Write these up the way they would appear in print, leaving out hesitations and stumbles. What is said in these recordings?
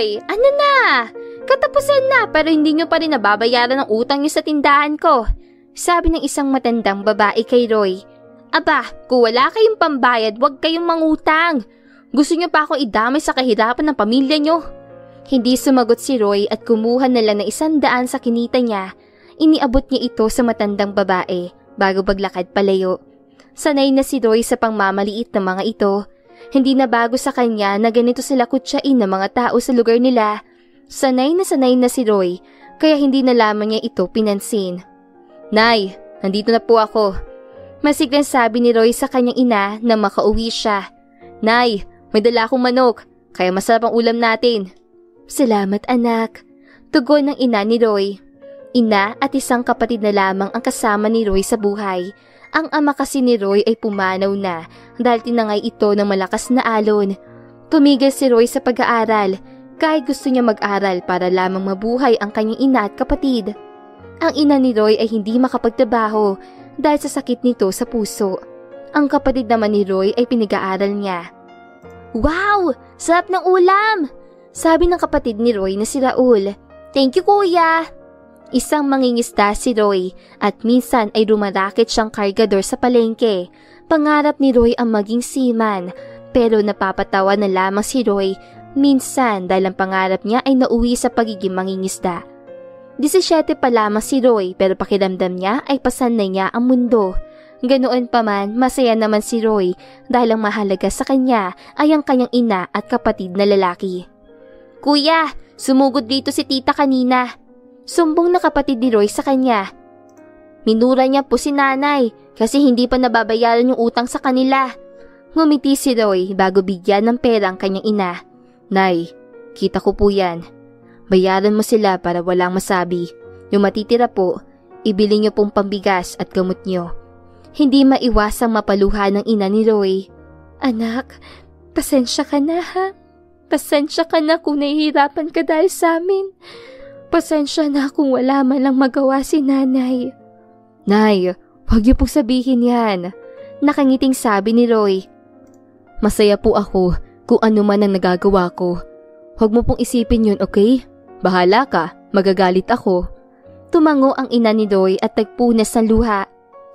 Roy, ano na? Katapusan na pero hindi nyo pa rin nababayaran ang utang nyo sa tindahan ko. Sabi ng isang matandang babae kay Roy. Aba, kung wala kayong pambayad, huwag kayong mangutang. Gusto nyo pa akong idamay sa kahirapan ng pamilya nyo? Hindi sumagot si Roy at kumuha na lang ng 100 sa kinita niya. Iniabot niya ito sa matandang babae bago maglakad palayo. Sanay na si Roy sa pangmamaliit ng mga ito. Hindi na bago sa kanya na ganito sila kutsain ng mga tao sa lugar nila. Sanay na si Roy kaya hindi na lamang niya ito pinansin. Nay, nandito na po ako. Masiglang sabi ni Roy sa kanyang ina na makauwi siya. Nay, may dala akong manok, kaya masarap ang ulam natin. Salamat anak. Tugon ng ina ni Roy. Ina at isang kapatid na lamang ang kasama ni Roy sa buhay. Ang ama kasi ni Roy ay pumanaw na dahil tinangay ito ng malakas na alon. Tumigil si Roy sa pag-aaral kahit gusto niya mag-aral para lamang mabuhay ang kanyang ina at kapatid. Ang ina ni Roy ay hindi makapagtrabaho dahil sa sakit nito sa puso. Ang kapatid naman ni Roy ay pinag-aaral niya. Wow! Sarap ng ulam! Sabi ng kapatid ni Roy na si Raul. Thank you kuya! Isang mangingisda si Roy at minsan ay rumarakit siyang kargador sa palengke. Pangarap ni Roy ang maging seaman pero napapatawa na lamang si Roy minsan dahil ang pangarap niya ay nauwi sa pagiging mangingisda. 17 pa lamang si Roy pero pakiramdam niya ay pasanay niya ang mundo. Ganoon pa man, masaya naman si Roy dahil ang mahalaga sa kanya ay ang kanyang ina at kapatid na lalaki. Kuya, sumugod dito si tita kanina. Sumbong na kapatid ni Roy sa kanya. Minura niya po si nanay kasi hindi pa nababayaran yung utang sa kanila. Ngumiti si Roy bago bigyan ng pera ang kanyang ina. Nay, kita ko po yan. Bayaran mo sila para walang masabi. Yung matitira po, ibili niyo pong pambigas at gamot niyo. Hindi maiwasang mapaluha ng ina ni Roy. Anak, pasensya ka na ha. Pasensya ka na kung nahihirapan ka dahil sa amin. Pasensya na kung wala man lang magawa si nanay. Nay, huwag niyo pong sabihin yan. Nakangiting sabi ni Roy. Masaya po ako kung ano man ang nagagawa ko. Huwag mo pong isipin yun, okay? Bahala ka, magagalit ako. Tumango ang ina ni Roy at nagpunas ng luha.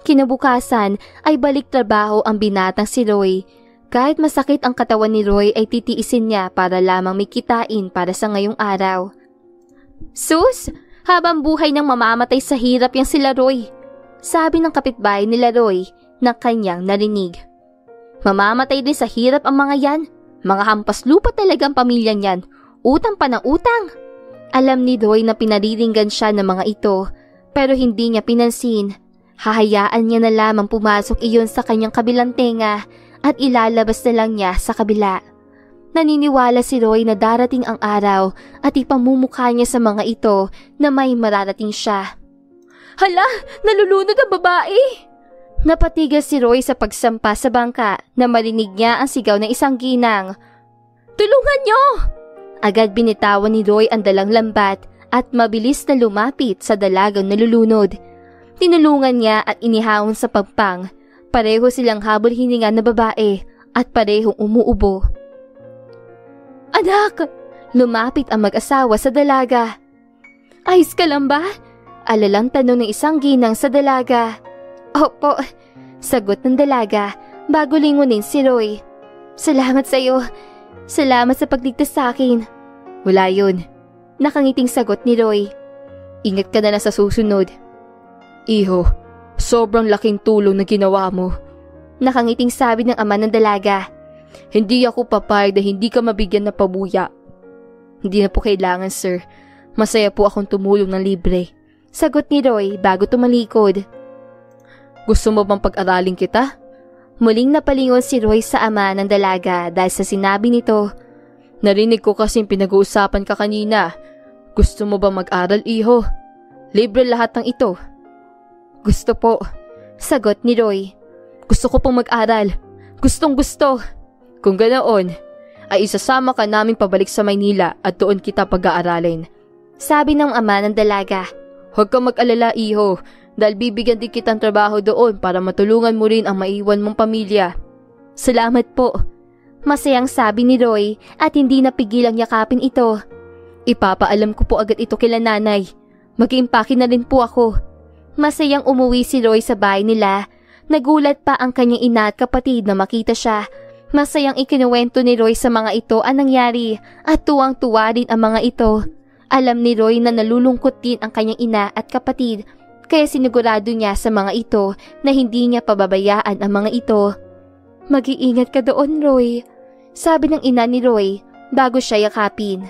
Kinabukasan ay balik trabaho ang binatang si Roy. Kahit masakit ang katawan ni Roy ay titiisin niya para lamang may kitain para sa ngayong araw. Sus, habang buhay nang mamamatay sa hirap yang sila Roy. Sabi ng kapitbahay nila Roy na kanyang narinig. Mamamatay din sa hirap ang mga yan. Mga hampas lupa talagang pamilyang yan. Utang pa ng utang. Alam ni Roy na pinariringgan siya ng mga ito pero hindi niya pinansin. Hahayaan niya na lamang pumasok iyon sa kanyang kabilang tenga at ilalabas na lang niya sa kabila. Naniniwala si Roy na darating ang araw at ipamumukha niya sa mga ito na may mararating siya. Hala, nalulunod ang babae! Napatigil si Roy sa pagsampa sa bangka na marinig niya ang sigaw ng isang ginang. Tulungan niyo! Agad binitawan ni Roy ang dalang lambat at mabilis na lumapit sa dalagang nalulunod. Tinulungan niya at inihawon sa pagpang. Pareho silang habol hininga na babae at parehong umuubo. Anak! Lumapit ang mag-asawa sa dalaga. Ayos ka lang ba? Alalang tanong ng isang ginang sa dalaga. Opo, sagot ng dalaga bago lingunin si Roy. Salamat sa iyo. Salamat sa pagligtas sa akin. Wala yun. Nakangiting sagot ni Roy. Ingat ka na lang sa susunod. Iho, sobrang laking tulong na ginawa mo. Nakangiting sabi ng ama ng dalaga. Hindi ako papayag na hindi ka mabigyan ng pabuya. Hindi na po kailangan, sir. Masaya po akong tumulong ng libre. Sagot ni Roy bago tumalikod. Gusto mo bang pag-aralin kita? Muling napalingon si Roy sa ama ng dalaga dahil sa sinabi nito. Narinig ko kasing pinag-uusapan ka kanina. Gusto mo ba mag-aral, iho? Libre lahat ng ito. Gusto po. Sagot ni Roy. Gusto ko pong mag-aral. Gustong gusto. Kung ganoon, ay isasama ka namin pabalik sa Maynila at doon kita pag-aaralin. Sabi ng ama ng dalaga. Huwag kang mag-alala, iho. Dahil bibigyan din kitang trabaho doon para matulungan mo rin ang maiwan mong pamilya. Salamat po. Masayang sabi ni Roy at hindi napigilang yakapin ito. Ipapaalam ko po agad ito kila nanay. Mag-iimpake na rin po ako. Masayang umuwi si Roy sa bahay nila. Nagulat pa ang kanyang ina at kapatid na makita siya. Masayang ikinuwento ni Roy sa mga ito ang nangyari at tuwang-tuwa din ang mga ito. Alam ni Roy na nalulungkot din ang kanyang ina at kapatid kaya sinigurado niya sa mga ito na hindi niya pababayaan ang mga ito. Mag-iingat ka doon, Roy, sabi ng ina ni Roy bago siya yakapin.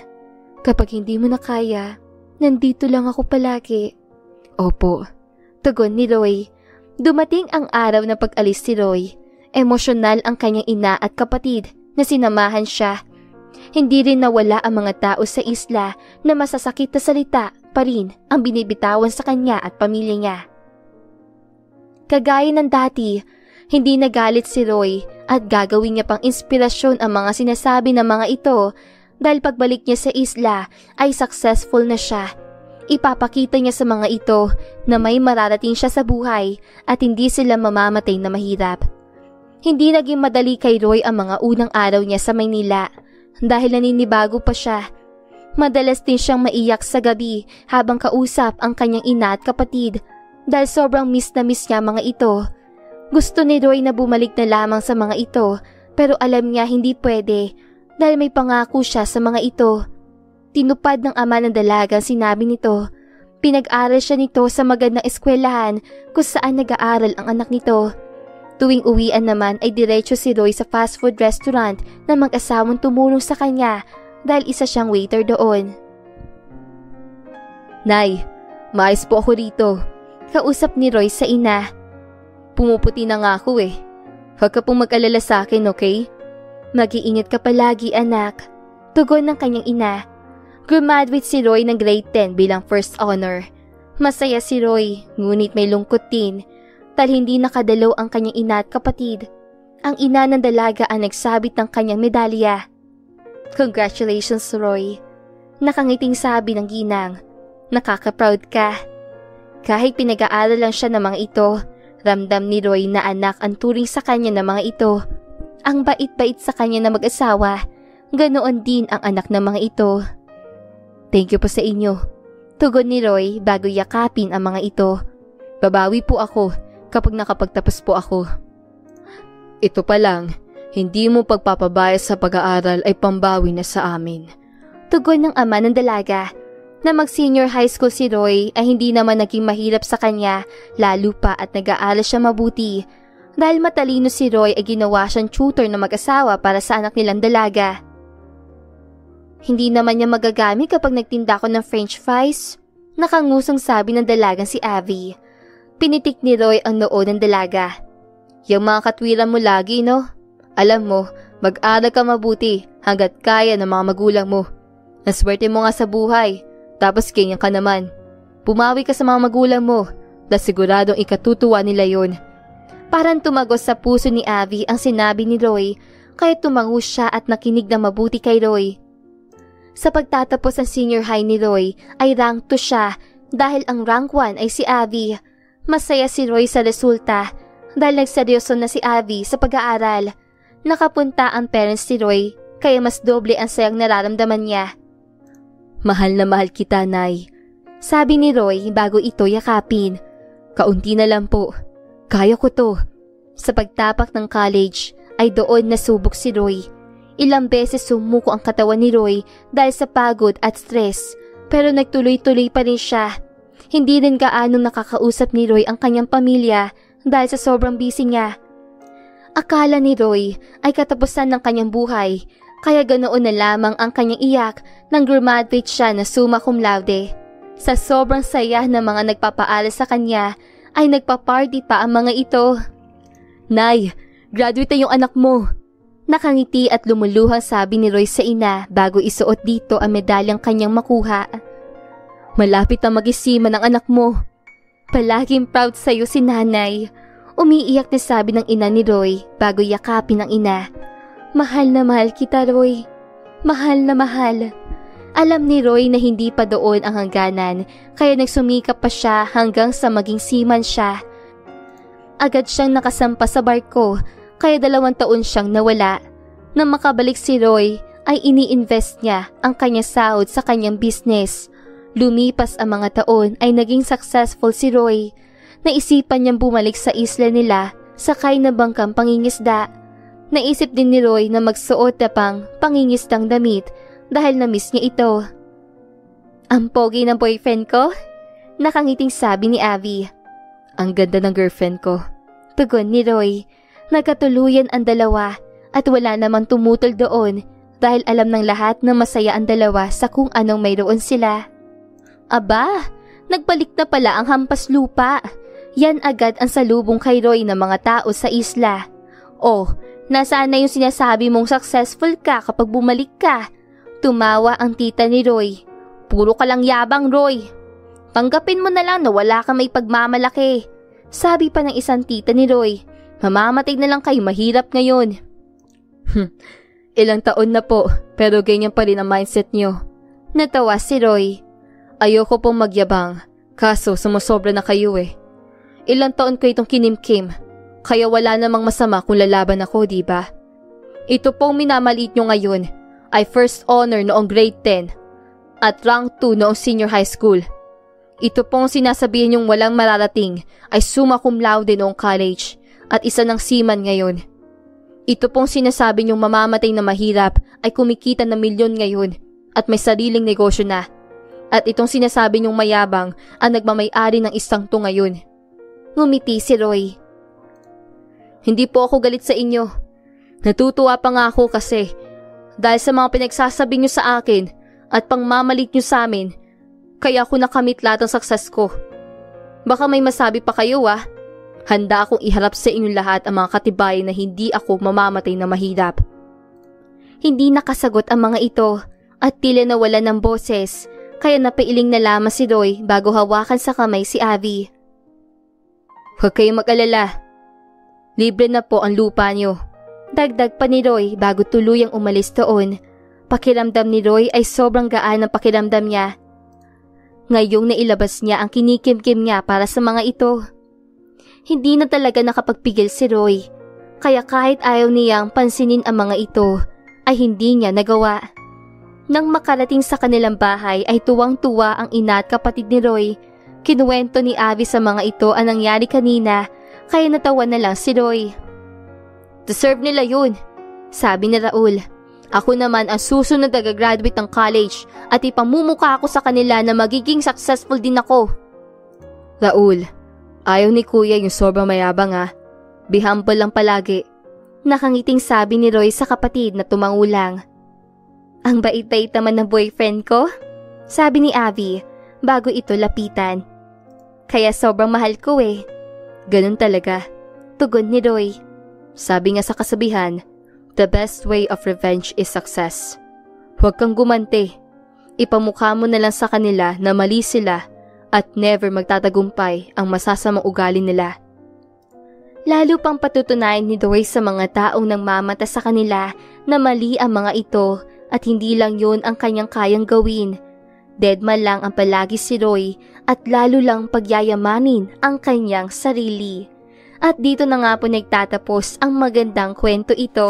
Kapag hindi mo na kaya, nandito lang ako palagi. Opo, tugon ni Roy. Dumating ang araw na pag-alis si Roy. Emosyonal ang kanyang ina at kapatid na sinamahan siya. Hindi rin nawala ang mga tao sa isla na masasakit na salita pa rin ang binibitawan sa kanya at pamilya niya. Kagaya ng dati, hindi nagalit si Roy at gagawin niya pang inspirasyon ang mga sinasabi ng mga ito dahil pagbalik niya sa isla ay successful na siya. Ipapakita niya sa mga ito na may mararating siya sa buhay at hindi sila mamamatay na mahirap. Hindi naging madali kay Roy ang mga unang araw niya sa Maynila dahil naninibago pa siya. Madalas din siyang maiyak sa gabi habang kausap ang kanyang ina at kapatid dahil sobrang miss na miss niya mga ito. Gusto ni Roy na bumalik na lamang sa mga ito pero alam niya hindi pwede dahil may pangako siya sa mga ito. Tinupad ng ama ng dalagang sinabi nito. Pinag-aral siya nito sa magandang eskwelahan kung saan nag-aaral ang anak nito. Tuwing uwian naman ay diretso si Roy sa fast food restaurant na mag-asawang tumulong sa kanya dahil isa siyang waiter doon. Nay, maayos po ako rito. Kausap ni Roy sa ina. Pumuputi na nga ako eh. Huwag ka pong mag-alala sa akin, okay? Mag-iingat ka palagi, anak. Tugon ng kanyang ina. Graduate si Roy ng grade 10 bilang first honor. Masaya si Roy, ngunit may lungkot din. Dahil hindi nakadalaw ang kanyang ina at kapatid. Ang ina ng dalaga ang nagsabit ng kanyang medalya. Congratulations, Roy. Nakangiting sabi ng ginang. Nakaka-proud ka. Kahit pinag-aaral lang siya ng mga ito, ramdam ni Roy na anak ang turing sa kanya ng mga ito. Ang bait-bait sa kanya na mag-asawa, ganoon din ang anak ng mga ito. Thank you po sa inyo. Tugon ni Roy bago yakapin ang mga ito. Babawi po ako kapag nakapagtapos po ako. Ito pa lang, hindi mo pagpapabayas sa pag-aaral ay pambawi na sa amin. Tugon ng ama ng dalaga. Na mag-senior high school si Roy ay hindi naman naging mahirap sa kanya, lalo pa at nag-aaral siya mabuti. Dahil matalino si Roy ay ginawa siyang tutor na mag-asawa para sa anak nilang dalaga. Hindi naman niya magagamit kapag nagtinda ko ng french fries. Nakangusong sabi ng dalagang si Abby. Pinitik ni Roy ang noo ng dalaga. Yung mga katwiran mo lagi, no? Alam mo, mag-aral ka mabuti hanggat kaya ng mga magulang mo. Naswerte mo nga sa buhay, tapos ganyan ka naman. Pumawi ka sa mga magulang mo, dahil siguradong ikatutuwa nila yon. Parang tumagos sa puso ni Abby ang sinabi ni Roy, kaya tumango siya at nakinig na mabuti kay Roy. Sa pagtatapos ng senior high ni Roy ay rank 2 siya dahil ang rank 1 ay si Abby. Masaya si Roy sa resulta dahil nagseryoso na si Abby sa pag-aaral. Nakapunta ang parents ni Roy kaya mas doble ang sayang nararamdaman niya. Mahal na mahal kita, Nay. Sabi ni Roy bago ito yakapin. Kaunti na lang po. Kaya ko to. Sa pagtapak ng college ay doon nasubok si Roy. Ilang beses sumuko ang katawan ni Roy dahil sa pagod at stress pero nagtuloy-tuloy pa rin siya. Hindi rin gaanong nakakausap ni Roy ang kanyang pamilya dahil sa sobrang busy niya. Akala ni Roy ay katapusan ng kanyang buhay kaya ganoon na lamang ang kanyang iyak nang graduate siya na summa cum laude. Sa sobrang saya ng mga nagpapaaral sa kanya ay nagpa-party pa ang mga ito. Nay, graduate na yung anak mo. Nakangiti at lumuluhang sabi ni Roy sa ina bago isuot dito ang medalyang kanyang makuha. Malapit na mag-isima ng anak mo. Palaging proud sa'yo si nanay. Umiiyak na sabi ng ina ni Roy bago yakapin ng ina. Mahal na mahal kita, Roy. Mahal na mahal. Alam ni Roy na hindi pa doon ang hangganan kaya nagsumikap pa siya hanggang sa maging seaman siya. Agad siyang nakasampa sa barko kaya 2 taon siyang nawala. Nang makabalik si Roy ay ini-invest niya ang kanyang sahod sa kanyang business. Lumipas ang mga taon ay naging successful si Roy. Naisipan niyang bumalik sa isla nila sakay na bangkang pangingisda. Naisip din ni Roy na magsuot na pang pangingisdang damit dahil na-miss niya ito. Ang pogi ng boyfriend ko? Nakangiting sabi ni Abby. Ang ganda ng girlfriend ko. Tugon ni Roy. Nagkatuluyan ang dalawa at wala namang tumutol doon dahil alam ng lahat na masaya ang dalawa sa kung anong mayroon sila. Aba, nagbalik na pala ang hampas lupa. Yan agad ang salubong kay Roy ng mga tao sa isla. Oh, nasaan na yung sinasabi mong successful ka kapag bumalik ka? Tumawa ang tita ni Roy. Puro ka lang yabang, Roy. Tanggapin mo na lang na wala kang may pagmamalaki. Sabi pa ng isang tita ni Roy. Mamamatay na lang kayo, mahirap ngayon. Ilang taon na po, pero ganyan pa rin ang mindset nyo. Natawa si Roy. Ayoko pong magyabang, kaso sumusobra na kayo eh. Ilang taon ko itong kinimkim, kaya wala namang masama kung lalaban ako, diba? Ito pong minamaliit nyo ngayon ay first honor noong grade 10 at rank 2 noong senior high school. Ito pong sinasabihin yung walang mararating ay summa cum laude noong college at isa ng seaman ngayon. Ito pong sinasabi niyong mamamatay na mahirap ay kumikita ng milyon ngayon at may sariling negosyo na. At itong sinasabi niyong mayabang ang nagmamay-ari ng isang to ngayon. Ngumiti si Roy. Hindi po ako galit sa inyo. Natutuwa pa nga ako kasi dahil sa mga pinagsasabi niyo sa akin at pangmamalit niyo sa amin, kaya ako nakamit lahat ng success ko. Baka may masabi pa kayo ah. Handa akong iharap sa inyong lahat ang mga katibayan na hindi ako mamamatay na mahirap. Hindi nakasagot ang mga ito at tila nawala ng boses, kaya napailing na lamang si Roy bago hawakan sa kamay si Abby. Huwag kayong mag-alala. Libre na po ang lupa niyo. Dagdag pa ni Roy bago tuluyang umalis doon. Pakiramdam ni Roy ay sobrang gaan ang pakiramdam niya. Ngayong nailabas niya ang kinikimkim niya para sa mga ito. Hindi na talaga nakapagpigil si Roy, kaya kahit ayaw niyang pansinin ang mga ito, ay hindi niya nagawa. Nang makarating sa kanilang bahay ay tuwang-tuwa ang ina at kapatid ni Roy. Kinuwento ni Abby sa mga ito ang nangyari kanina, kaya natawa na lang si Roy. Deserve nila yun, sabi ni Raul. Ako naman ang susunod na gagraduate ng college at ipamumuka ako sa kanila na magiging successful din ako. Raul, ayaw ni Kuya yung sobrang mayabang ah. Be humble lang palagi. Nakangiting sabi ni Roy sa kapatid na tumangulang. Ang bait-bait naman ng boyfriend ko, sabi ni Abby bago ito lapitan. Kaya sobrang mahal ko eh. Ganun talaga, tugon ni Roy. Sabi nga sa kasabihan, the best way of revenge is success. Huwag kang gumanti. Ipamukha mo na lang sa kanila na mali sila at never magtatagumpay ang masasamang ugali nila. Lalo pang patutunayan ni Roy sa mga taong nangmamata sa kanila na mali ang mga ito at hindi lang yun ang kanyang kayang gawin. Deadman lang ang palagi si Roy at lalo lang pagyayamanin ang kanyang sarili. At dito na nga po nagtatapos ang magandang kwento ito.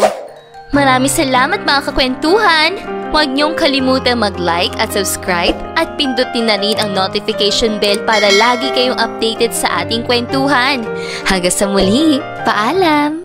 Maraming salamat mga kakwentuhan! Huwag niyong kalimutang mag-like at subscribe at pindutin na rin ang notification bell para lagi kayong updated sa ating kwentuhan. Hanggang sa muli, paalam!